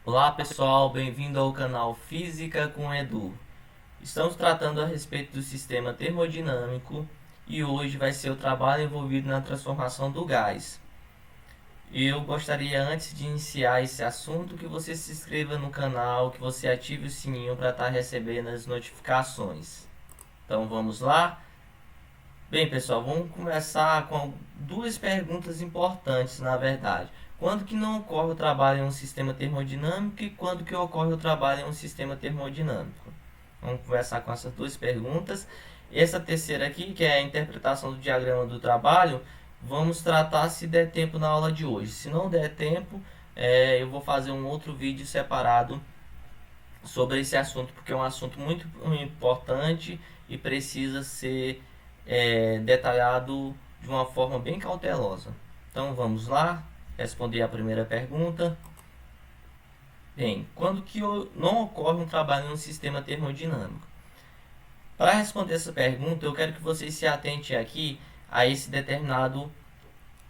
Olá pessoal, bem-vindo ao canal Física com Edu. Estamos tratando a respeito do sistema termodinâmico e hoje vai ser o trabalho envolvido na transformação do gás. Eu gostaria, antes de iniciar esse assunto, que você se inscreva no canal, que você ative o sininho para estar recebendo as notificações. Então vamos lá? Bem, pessoal, vamos começar com duas perguntas importantes, na verdade. Quando que não ocorre o trabalho em um sistema termodinâmico e quando que ocorre o trabalho em um sistema termodinâmico? Vamos conversar com essas duas perguntas. Essa terceira aqui, que é a interpretação do diagrama do trabalho, vamos tratar se der tempo na aula de hoje. Se não der tempo, eu vou fazer um outro vídeo separado sobre esse assunto, porque é um assunto muito importante e precisa ser detalhado de uma forma bem cautelosa. Então vamos lá, responder a primeira pergunta. Bem, quando que não ocorre um trabalho no sistema termodinâmico? Para responder essa pergunta, eu quero que vocês se atentem aqui a esse determinado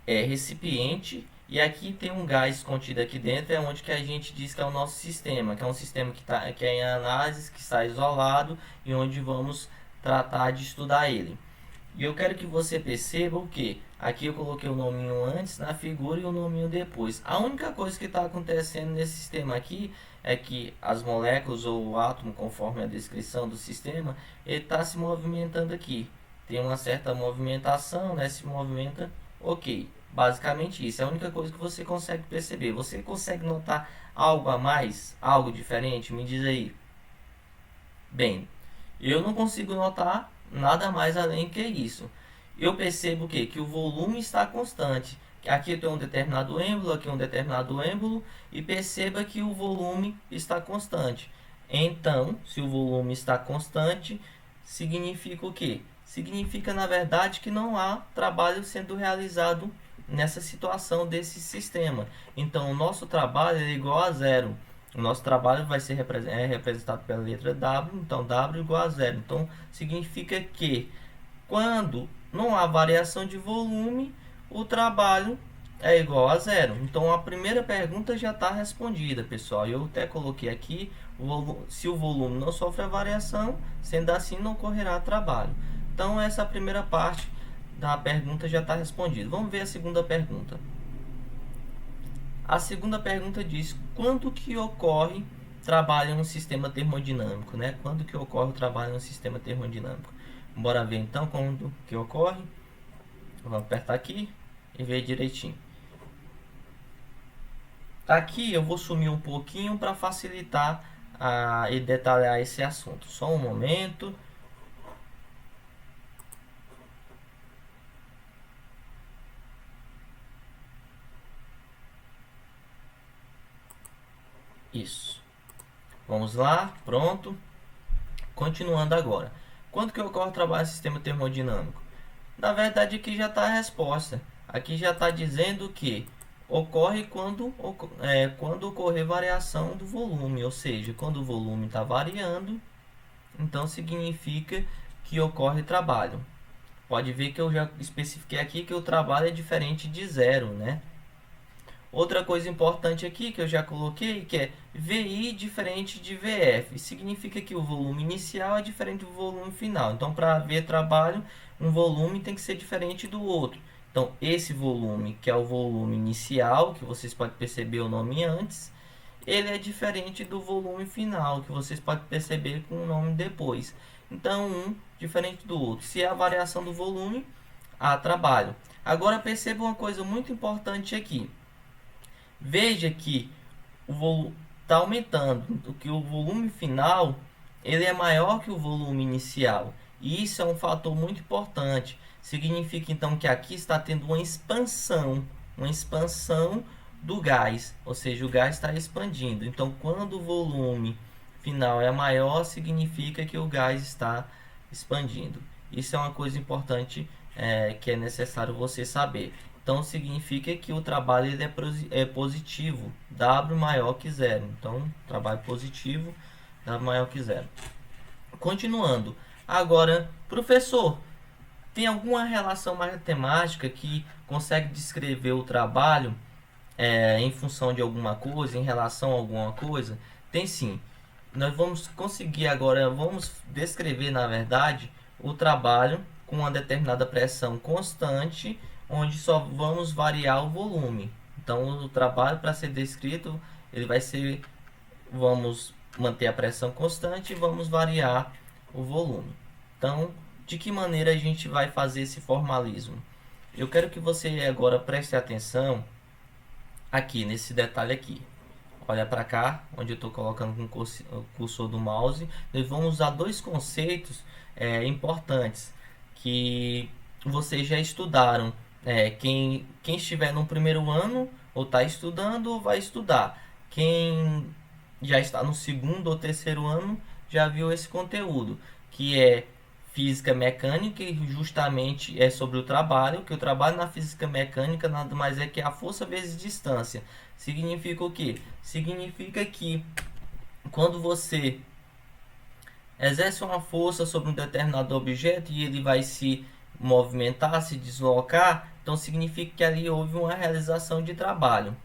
recipiente, e aqui tem um gás contido aqui dentro, é onde que a gente diz que é o nosso sistema, que é um sistema que é em análise, que está isolado e onde vamos tratar de estudar ele. E eu quero que você perceba o que? Aqui eu coloquei o nominho antes na figura e o nominho depois. A única coisa que está acontecendo nesse sistema aqui é que as moléculas ou o átomo, conforme a descrição do sistema, ele está se movimentando aqui. Tem uma certa movimentação, né? Se movimenta, ok. Basicamente isso, é a única coisa que você consegue perceber. Você consegue notar algo a mais, algo diferente? Me diz aí. Bem, eu não consigo notar nada mais além que isso. Eu percebo que o volume está constante. Aqui eu tenho um determinado êmbolo, aqui um determinado êmbolo, e perceba que o volume está constante. Então, se o volume está constante, significa o quê? Significa, na verdade, que não há trabalho sendo realizado nessa situação desse sistema. Então, o nosso trabalho é igual a zero. O nosso trabalho vai ser representado pela letra W, então W igual a zero. Então, significa que quando não há variação de volume, o trabalho é igual a zero. Então, a primeira pergunta já está respondida, pessoal. Eu até coloquei aqui, se o volume não sofre a variação, sendo assim, não ocorrerá trabalho. Então, essa primeira parte da pergunta já está respondida. Vamos ver a segunda pergunta. A segunda pergunta diz: quando que ocorre trabalho em um sistema termodinâmico, né? Quando que ocorre o trabalho em um sistema termodinâmico? Bora ver então quando que ocorre. Vamos apertar aqui e ver direitinho. Aqui eu vou sumir um pouquinho para facilitar e detalhar esse assunto. Só um momento. Isso. Vamos lá, pronto. Continuando agora. Quando que ocorre o trabalho em sistema termodinâmico? Na verdade, aqui já está a resposta. Aqui já está dizendo que ocorre quando ocorrer variação do volume, ou seja, quando o volume está variando, então significa que ocorre trabalho. Pode ver que eu já especifiquei aqui que o trabalho é diferente de zero, né? Outra coisa importante aqui que eu já coloquei, que é VI diferente de VF. Significa que o volume inicial é diferente do volume final. Então, para haver trabalho, um volume tem que ser diferente do outro. Então, esse volume, que é o volume inicial, que vocês podem perceber o nome antes, ele é diferente do volume final, que vocês podem perceber com o nome depois. Então, um diferente do outro. Se é a variação do volume, há trabalho. Agora, perceba uma coisa muito importante aqui. Veja que o volume está aumentando, que o volume final ele é maior que o volume inicial. E isso é um fator muito importante. Significa então que aqui está tendo uma expansão do gás, ou seja, o gás está expandindo. Então, quando o volume final é maior, significa que o gás está expandindo. Isso é uma coisa importante que é necessário você saber. Então, significa que o trabalho ele é positivo, W maior que zero. Então, trabalho positivo, W maior que zero. Continuando. Agora, professor, tem alguma relação matemática que consegue descrever o trabalho em função de alguma coisa, em relação a alguma coisa? Tem sim. Nós vamos conseguir agora, vamos descrever, na verdade, o trabalho com uma determinada pressão constante, onde só vamos variar o volume. Então, o trabalho, para ser descrito, ele vai ser, vamos manter a pressão constante e vamos variar o volume. Então, de que maneira a gente vai fazer esse formalismo? Eu quero que você agora preste atenção aqui nesse detalhe aqui. Olha para cá, onde eu estou colocando com o cursor do mouse. Nós vamos usar dois conceitos importantes que vocês já estudaram. Quem estiver no primeiro ano, ou está estudando, ou vai estudar. Quem já está no segundo ou terceiro ano, já viu esse conteúdo, que é física mecânica, e justamente é sobre o trabalho, que o trabalho na física mecânica nada mais é que a força vezes distância. Significa o quê? Significa que quando você exerce uma força sobre um determinado objeto e ele vai se movimentar, se deslocar, então significa que ali houve uma realização de trabalho.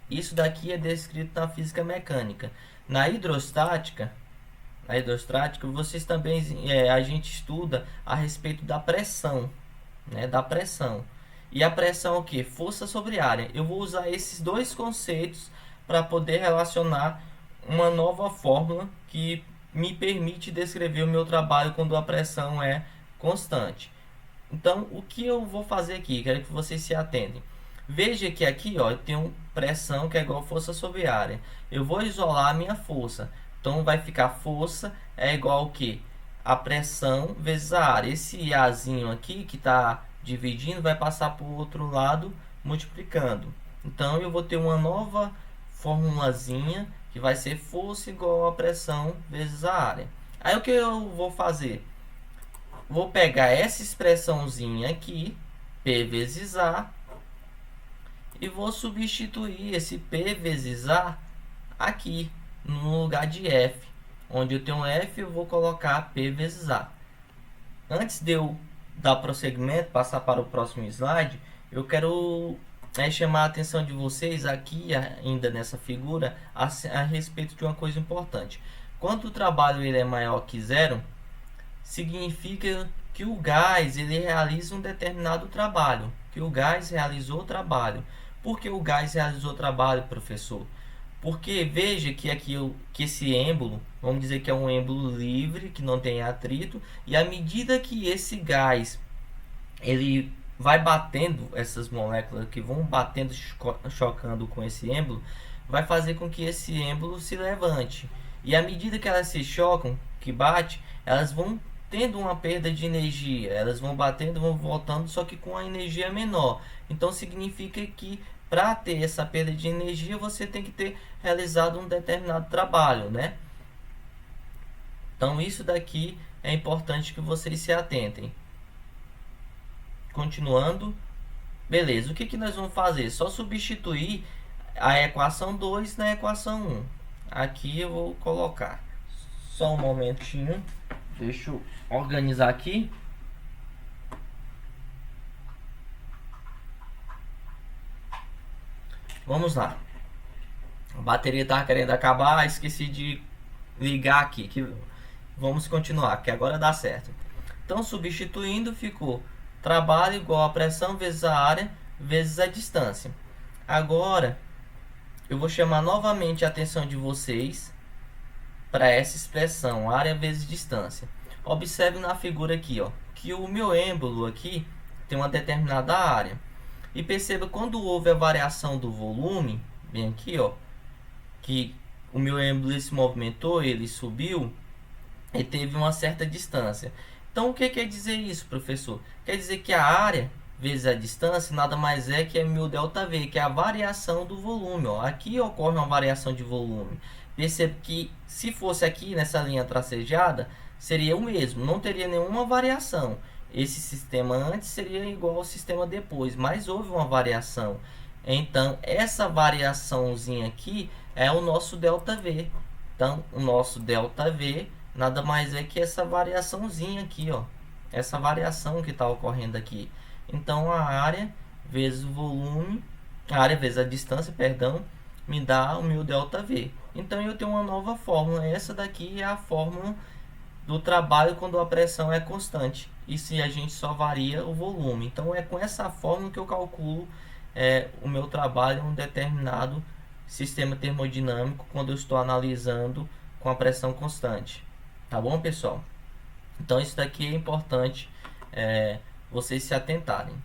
Isso daqui é descrito na física mecânica. Na hidrostática, vocês também a gente estuda a respeito da pressão, né? Da pressão. E a pressão é o que? Força sobre área. Eu vou usar esses dois conceitos para poder relacionar uma nova fórmula que me permite descrever o meu trabalho quando a pressão é constante. Então, o que eu vou fazer aqui? Quero que vocês se atentem. Veja que aqui, ó, eu tenho pressão que é igual a força sobre área. Eu vou isolar a minha força. Então, vai ficar força é igual ao que? A pressão vezes a área. Esse Azinho aqui, que está dividindo, vai passar para o outro lado, multiplicando. Então, eu vou ter uma nova formulazinha, que vai ser força igual a pressão vezes a área. Aí, o que eu vou fazer? Vou pegar essa expressãozinha aqui, P vezes A, e vou substituir esse P vezes A aqui, no lugar de F. Onde eu tenho F, eu vou colocar P vezes A. Antes de eu dar prosseguimento, passar para o próximo slide, eu quero chamar a atenção de vocês aqui, ainda nessa figura, a respeito de uma coisa importante. Quando o trabalho ele é maior que zero, significa que o gás ele realiza um determinado trabalho, que o gás realizou o trabalho. Por que o gás realizou o trabalho, professor? Porque veja que aqui que esse êmbolo, vamos dizer que é um êmbolo livre, que não tem atrito, e à medida que esse gás ele vai batendo, essas moléculas que vão batendo, chocando com esse êmbolo, vai fazer com que esse êmbolo se levante. E à medida que elas se chocam, que bate, elas vão tendo uma perda de energia, elas vão batendo, vão voltando, só que com a energia menor. Então significa que para ter essa perda de energia, você tem que ter realizado um determinado trabalho, né? Então isso daqui é importante que vocês se atentem. Continuando, beleza, o que nós vamos fazer? Só substituir a equação 2 na equação 1. Aqui eu vou colocar, só um momentinho, deixa eu organizar aqui. Vamos lá. A bateria estava querendo acabar, esqueci de ligar aqui. Vamos continuar, que agora dá certo. Então, substituindo, ficou trabalho igual a pressão vezes a área vezes a distância. Agora, eu vou chamar novamente a atenção de vocês para essa expressão, área vezes distância. Observe na figura aqui, ó, que o meu êmbolo aqui tem uma determinada área. E perceba quando houve a variação do volume, bem aqui, ó, que o meu êmbolo se movimentou, ele subiu e teve uma certa distância. Então, o que quer dizer isso, professor? Quer dizer que a área vezes a distância nada mais é que meu ΔV, que é a variação do volume. Ó. Aqui ocorre uma variação de volume. Perceba que se fosse aqui nessa linha tracejada, seria o mesmo, não teria nenhuma variação. Esse sistema antes seria igual ao sistema depois, mas houve uma variação. Então, essa variaçãozinha aqui é o nosso ΔV. Então, o nosso ΔV nada mais é que essa variaçãozinha aqui, ó. Essa variação que está ocorrendo aqui. Então, a área vezes o volume a área vezes a distância, perdão, me dá o meu ΔV. Então eu tenho uma nova fórmula. Essa daqui é a fórmula do trabalho quando a pressão é constante e se a gente só varia o volume. Então é com essa fórmula que eu calculo o meu trabalho em um determinado sistema termodinâmico quando eu estou analisando com a pressão constante. Tá bom, pessoal? Então isso daqui é importante vocês se atentarem.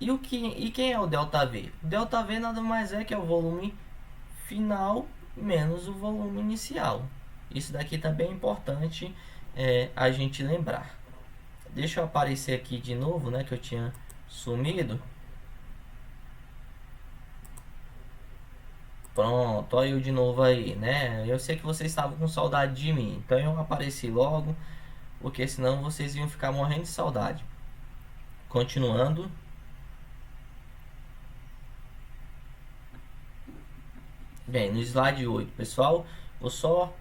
E quem é o ΔV? O ΔV nada mais é que é o volume final menos o volume inicial. Isso daqui também é importante a gente lembrar. Deixa eu aparecer aqui de novo, né, que eu tinha sumido. Pronto, olha eu de novo aí, né? Eu sei que vocês estavam com saudade de mim, então eu apareci logo, porque senão vocês iam ficar morrendo de saudade. Continuando. Bem, no slide 8, pessoal, vou só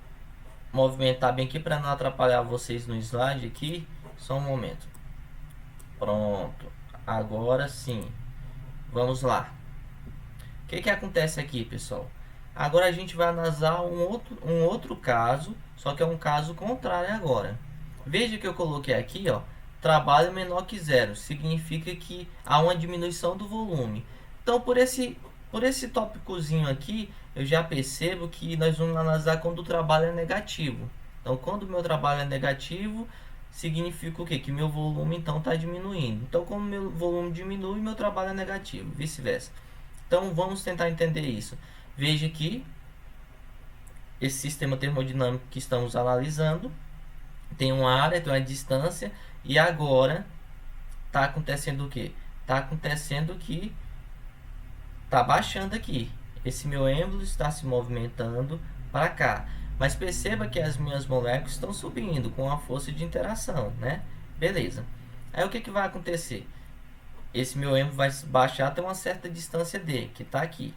movimentar bem aqui para não atrapalhar vocês no slide aqui. Só um momento. Pronto. Agora sim. Vamos lá. O que acontece aqui, pessoal? Agora a gente vai analisar um outro caso, só que é um caso contrário agora. Veja que eu coloquei aqui, ó, trabalho menor que zero. Significa que há uma diminuição do volume. Então, por esse tópicozinho aqui, eu já percebo que nós vamos analisar quando o trabalho é negativo. Então, quando o meu trabalho é negativo, significa o quê? Que meu volume, então, está diminuindo. Então, quando meu volume diminui, meu trabalho é negativo, vice-versa. Então, vamos tentar entender isso. Veja que esse sistema termodinâmico que estamos analisando tem uma área, tem uma distância, e agora está acontecendo o quê? Está acontecendo que está baixando aqui. Esse meu êmbolo está se movimentando para cá. Mas perceba que as minhas moléculas estão subindo com a força de interação, né? Beleza. Aí o que vai acontecer? Esse meu êmbolo vai baixar até uma certa distância D, que está aqui.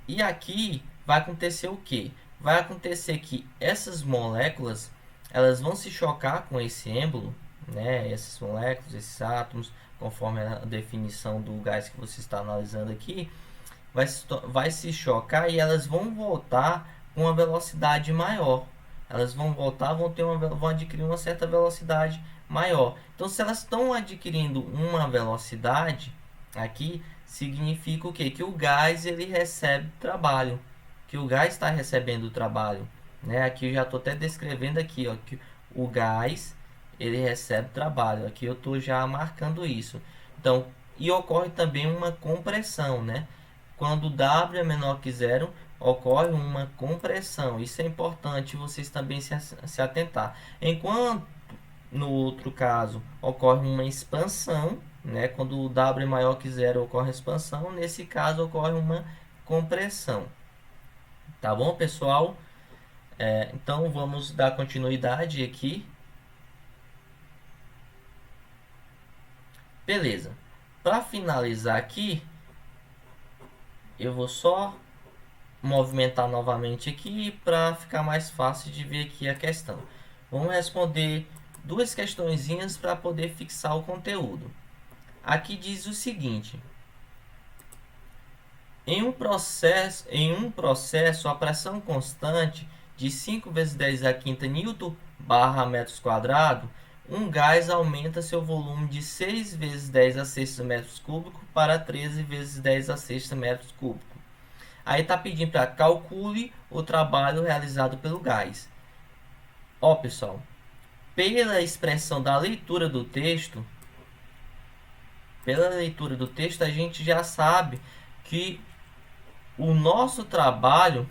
E aqui vai acontecer o que? Vai acontecer que essas moléculas elas vão se chocar com esse êmbolo, né? Essas moléculas, esses átomos, conforme a definição do gás que você está analisando aqui, vai se chocar e elas vão voltar com uma velocidade maior. Elas vão voltar, vão adquirir uma certa velocidade maior. Então, se elas estão adquirindo uma velocidade aqui, significa o quê? Que o gás ele recebe trabalho, que o gás está recebendo trabalho, né? Aqui eu já estou até descrevendo aqui, ó, que o gás ele recebe trabalho. Aqui eu estou já marcando isso. Então, e ocorre também uma compressão, né? Quando W é menor que zero, ocorre uma compressão. Isso é importante vocês também se atentar. Enquanto no outro caso ocorre uma expansão, né? Quando o W é maior que zero, ocorre expansão. Nesse caso, ocorre uma compressão. Tá bom, pessoal? Então, vamos dar continuidade aqui. Beleza. Para finalizar aqui, eu vou só movimentar novamente aqui para ficar mais fácil de ver aqui a questão. Vamos responder duas questõezinhas para poder fixar o conteúdo. Aqui diz o seguinte: em um processo a pressão constante de 5 vezes 10 a quinta Nm/metros quadrados, um gás aumenta seu volume de 6 vezes 10 a sexta metros cúbicos para 13 vezes 10 a sexta metros cúbicos. Aí está pedindo para calcule o trabalho realizado pelo gás. Ó, pessoal, pela expressão da leitura do texto, a gente já sabe que o nosso trabalho,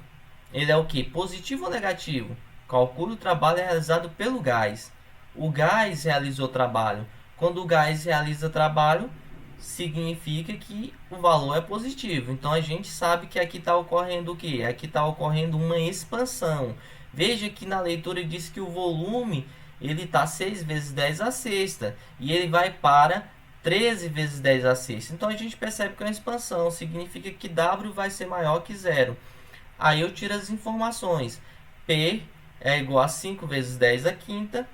ele é o que? Positivo ou negativo? Calcule o trabalho realizado pelo gás. O gás realizou trabalho. Quando o gás realiza trabalho, significa que o valor é positivo. Então, a gente sabe que aqui está ocorrendo o que? Aqui está ocorrendo uma expansão. Veja que na leitura diz que o volume ele está 6 vezes 10 a sexta. E ele vai para 13 vezes 10 a sexta. Então, a gente percebe que é uma expansão. Significa que W vai ser maior que zero. Aí eu tiro as informações. P é igual a 5 vezes 10 a quinta.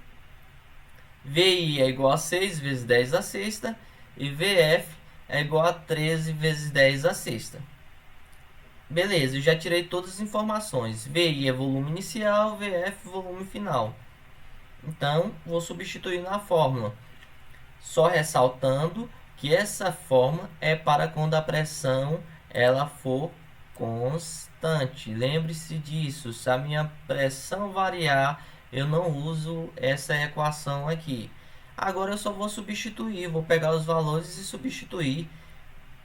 VI é igual a 6 vezes 10 a sexta. E VF é igual a 13 vezes 10 à sexta. Beleza, eu já tirei todas as informações. VI é volume inicial, VF volume final. Então, vou substituir na fórmula. Só ressaltando que essa fórmula é para quando a pressão ela for constante. Lembre-se disso. Se a minha pressão variar, eu não uso essa equação aqui. Agora eu só vou substituir. Vou pegar os valores e substituir.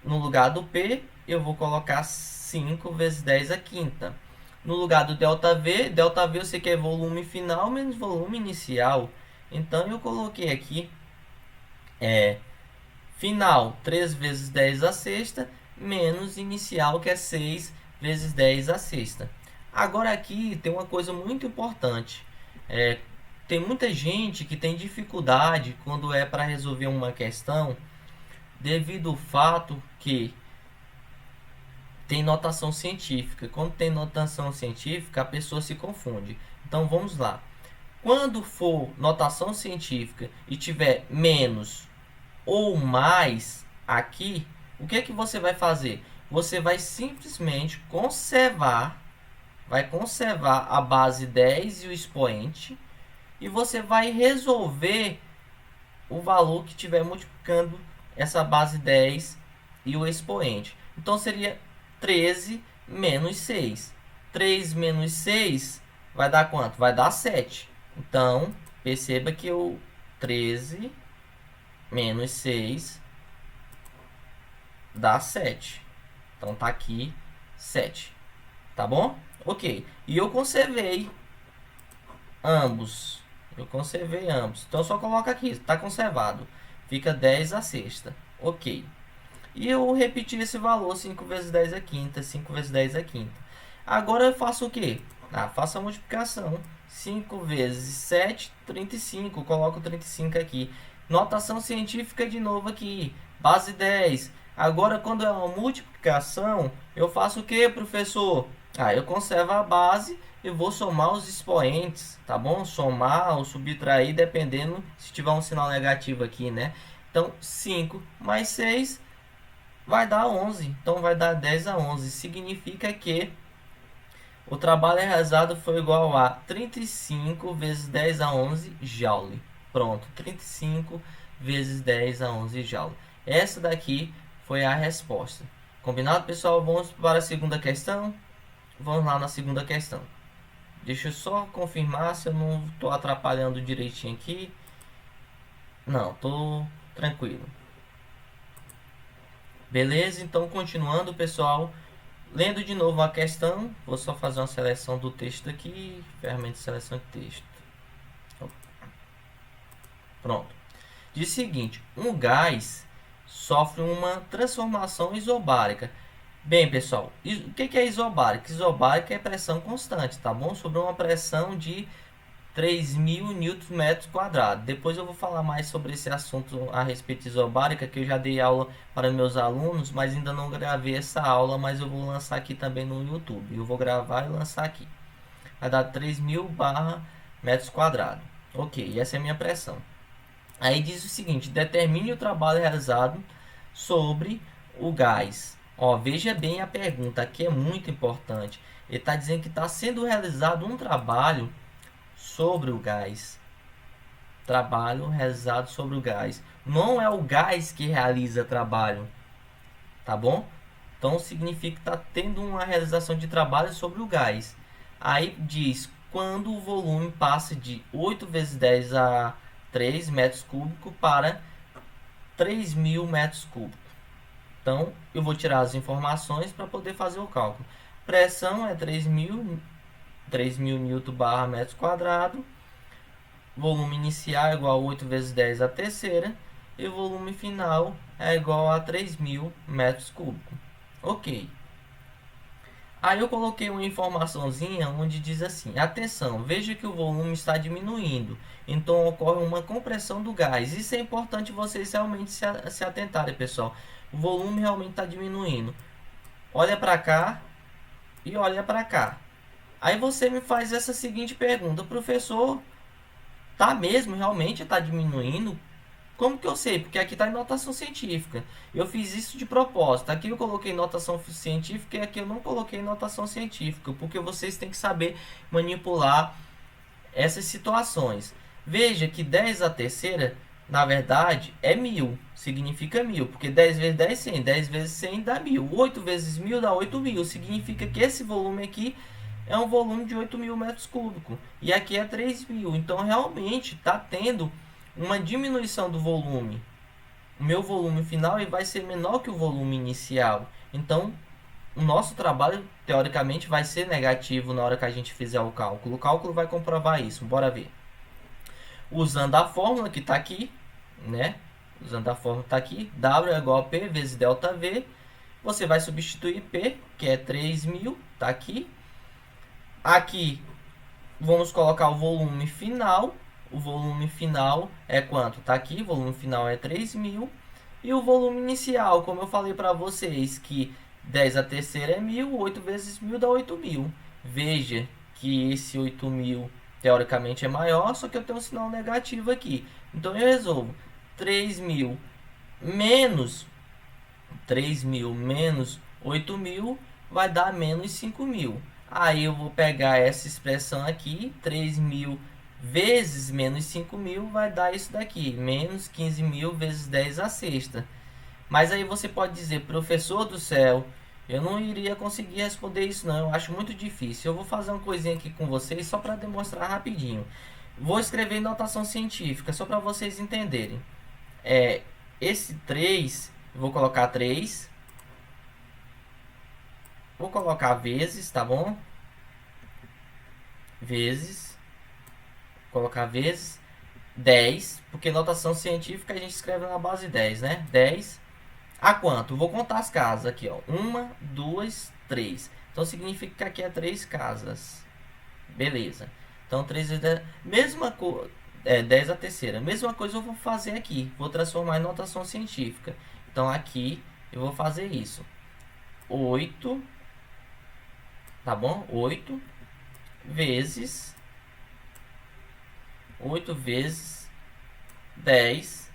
No lugar do P, eu vou colocar 5 vezes 10 à quinta. No lugar do ΔV eu sei que é volume final menos volume inicial. Então, eu coloquei aqui final 3 vezes 10 à sexta, menos inicial, que é 6 vezes 10 à sexta. Agora aqui tem uma coisa muito importante. Tem muita gente que tem dificuldade quando é para resolver uma questão, devido ao fato que tem notação científica. Quando tem notação científica, a pessoa se confunde. Então vamos lá. Quando for notação científica e tiver menos ou mais aqui, o que é que você vai fazer? Você vai simplesmente conservar a base 10 e o expoente, e você vai resolver o valor que estiver multiplicando essa base 10 e o expoente. Então seria 13 menos 6. 3 menos 6 vai dar quanto? Vai dar 7. Então, perceba que o 13 menos 6 dá 7. Então, tá aqui 7. Tá bom? Ok. E eu conservei ambos. Então, só coloca aqui. Está conservado. Fica 10 à sexta. Ok. E eu repeti esse valor. 5 vezes 10 à quinta. 5 vezes 10 à quinta. Agora eu faço o quê? Faço a multiplicação. 5 vezes 7, 35. Coloco 35 aqui. Notação científica de novo aqui. Base 10. Agora, quando é uma multiplicação, eu faço o que, professor? Eu conservo a base e vou somar os expoentes, tá bom? Somar ou subtrair, dependendo se tiver um sinal negativo aqui, né? Então, 5 mais 6 vai dar 11. Então, vai dar 10 a 11. Significa que o trabalho realizado foi igual a 35 vezes 10 a 11 joule. Pronto, 35 vezes 10 a 11 joule. Essa daqui foi a resposta. Combinado, pessoal? Vamos para a segunda questão? Vamos lá na segunda questão. Deixa eu só confirmar se eu não estou atrapalhando direitinho aqui. Não, estou tranquilo. Beleza? Então, continuando, pessoal. Lendo de novo a questão, vou só fazer uma seleção do texto aqui, ferramenta de seleção de texto. Pronto. Diz o seguinte: um gás sofre uma transformação isobárica. Bem, pessoal, o que é isobárica? Isobárica é pressão constante, tá bom? Sobre uma pressão de 3.000 Nm². Depois eu vou falar mais sobre esse assunto a respeito de isobárica, que eu já dei aula para meus alunos, mas ainda não gravei essa aula, mas eu vou lançar aqui também no YouTube. Eu vou gravar e lançar aqui. Vai dar 3.000 m². Ok, essa é a minha pressão. Aí diz o seguinte: determine o trabalho realizado sobre o gás. Veja bem a pergunta, aqui é muito importante. Ele está dizendo que está sendo realizado um trabalho sobre o gás. Trabalho realizado sobre o gás. Não é o gás que realiza trabalho, tá bom? Então significa que está tendo uma realização de trabalho sobre o gás. Aí diz quando o volume passa de 8 vezes 10 a 3 metros cúbicos para 3.000 metros cúbicos. Então eu vou tirar as informações para poder fazer o cálculo. Pressão é 3.000 Nm/m². Volume inicial é igual a 8 vezes 10 à terceira. E o volume final é igual a 3.000 metros cúbicos. Ok. Aí eu coloquei uma informaçãozinha onde diz assim: atenção, veja que o volume está diminuindo. Então ocorre uma compressão do gás. Isso é importante vocês realmente se atentarem, pessoal. O volume realmente está diminuindo. Olha para cá e olha para cá. Aí você me faz essa seguinte pergunta: professor, tá mesmo, realmente está diminuindo? Como que eu sei? Porque aqui está em notação científica. Eu fiz isso de propósito. Aqui eu coloquei notação científica e aqui eu não coloquei notação científica, porque vocês têm que saber manipular essas situações. Veja que 10 a terceira, na verdade, é 1000. Significa 1000, porque 10 vezes 10 é 100. 10 vezes 100 dá 1000. 8 vezes 1000 dá 8000. Significa que esse volume aqui é um volume de 8.000 metros cúbicos. E aqui é 3.000. Então, realmente, está tendo uma diminuição do volume. O meu volume final ele vai ser menor que o volume inicial. Então, o nosso trabalho, teoricamente, vai ser negativo na hora que a gente fizer o cálculo. O cálculo vai comprovar isso. Bora ver. Usando a fórmula que está aqui, né? Usando a fórmula que está aqui, W é igual a P vezes delta V. Você vai substituir P, que é 3.000, está aqui. Aqui, vamos colocar o volume final. O volume final é quanto? Está aqui, o volume final é 3.000. E o volume inicial, como eu falei para vocês, que 10 a terceira é 1000, 8 vezes 1000 dá 8.000. Veja que esse 8.000 teoricamente é maior, só que eu tenho um sinal negativo aqui. Então eu resolvo 3.000 menos 8.000 vai dar menos 5.000. Aí eu vou pegar essa expressão aqui, 3.000 vezes menos 5.000 vai dar isso daqui, menos 15.000 vezes 10 a sexta. Mas aí você pode dizer, professor do céu, eu não iria conseguir responder isso não, eu acho muito difícil. Eu vou fazer uma coisinha aqui com vocês só para demonstrar rapidinho. Vou escrever em notação científica, só para vocês entenderem. Esse 3, vou colocar 3. Vou colocar vezes, tá bom? Vezes. Vou colocar vezes 10, porque notação científica a gente escreve na base 10, né? 10 a quanto? Vou contar as casas aqui, ó. 1, 2, 3. Então significa que aqui é 3 casas. Beleza. Então 3 vezes 10, mesma coisa, 10 a terceira. Mesma coisa eu vou fazer aqui. Vou transformar em notação científica. Então aqui eu vou fazer isso. 8, tá bom? 8 vezes 10.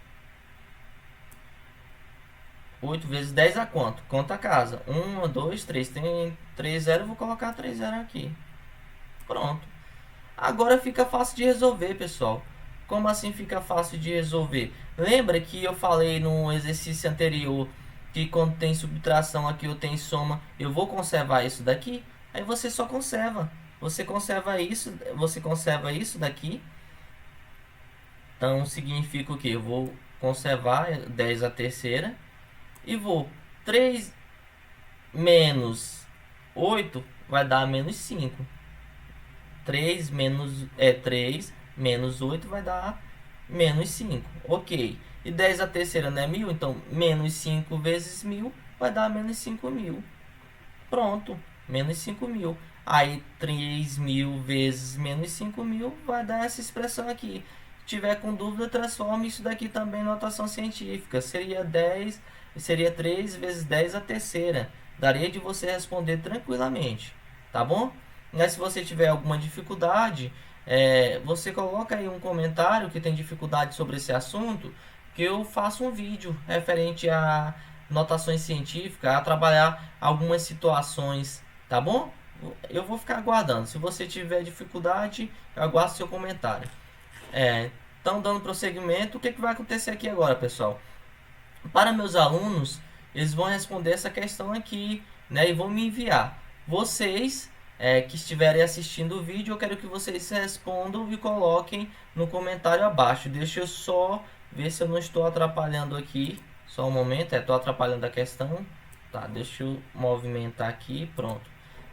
8 vezes 10 a quanto? Conta a casa. 1, 2, 3. Tem 3 0, eu vou colocar 3 0 aqui. Pronto. Agora fica fácil de resolver, pessoal. Como assim fica fácil de resolver? Lembra que eu falei no exercício anterior que quando tem subtração aqui ou tem soma, eu vou conservar isso daqui? Aí você só conserva. Você conserva isso daqui. Então significa o que? Eu vou conservar 10 a terceira. E vou 3 menos 8 vai dar menos 5. 3 menos 8 vai dar menos 5. Ok. E 10 a terceira não é 1000, então menos 5 vezes 1000 vai dar menos 5.000. Pronto, menos 5.000. Aí 3.000 vezes menos 5.000 vai dar essa expressão aqui. Se tiver com dúvida, transforme isso daqui também em notação científica. Seria 3 vezes 10 a terceira. Daria de você responder tranquilamente, tá bom? Mas se você tiver alguma dificuldade, você coloca aí um comentário que tem dificuldade sobre esse assunto, que eu faço um vídeo referente a notações científicas, a trabalhar algumas situações, tá bom? Eu vou ficar aguardando. Se você tiver dificuldade, eu aguardo seu comentário. Então, dando prosseguimento, o que vai acontecer aqui agora, pessoal? Para meus alunos, eles vão responder essa questão aqui, né, e vão me enviar. Vocês que estiverem assistindo o vídeo, eu quero que vocês respondam e coloquem no comentário abaixo. Deixa eu só ver se eu não estou atrapalhando aqui. Só um momento, estou atrapalhando a questão. Tá, deixa eu movimentar aqui, pronto.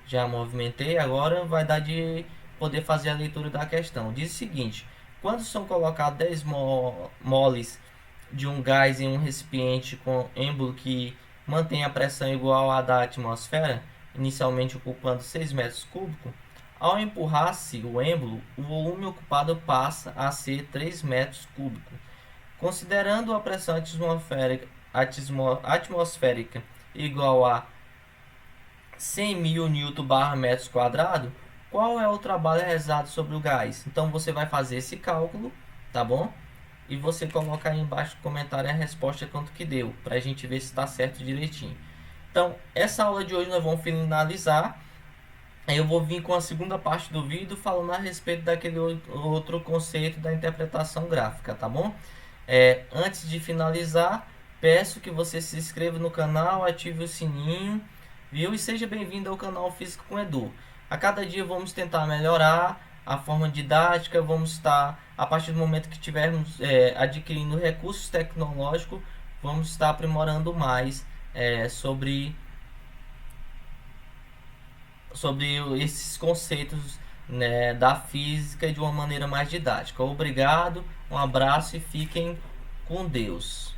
Já movimentei, agora vai dar de poder fazer a leitura da questão. Diz o seguinte: quando são colocados 10 moles de um gás em um recipiente com êmbolo que mantém a pressão igual à da atmosfera, inicialmente ocupando 6 metros cúbicos, ao empurrar-se o êmbolo, o volume ocupado passa a ser 3 metros cúbicos. Considerando a pressão atmosférica igual a 100.000 Nm/m², qual é o trabalho realizado sobre o gás? Então você vai fazer esse cálculo, tá bom? e você colocar aí embaixo no comentário a resposta quanto que deu, para a gente ver se está certo direitinho. Então, essa aula de hoje nós vamos finalizar. Aí eu vou vir com a segunda parte do vídeo falando a respeito daquele outro conceito da interpretação gráfica, tá bom? Antes de finalizar, peço que você se inscreva no canal, ative o sininho, viu? E seja bem-vindo ao canal Física com Edu. A cada dia vamos tentar melhorar a forma didática, vamos estar, a partir do momento que tivermos adquirindo recursos tecnológicos, vamos estar aprimorando mais sobre esses conceitos, né, da física de uma maneira mais didática. Obrigado, um abraço e fiquem com Deus.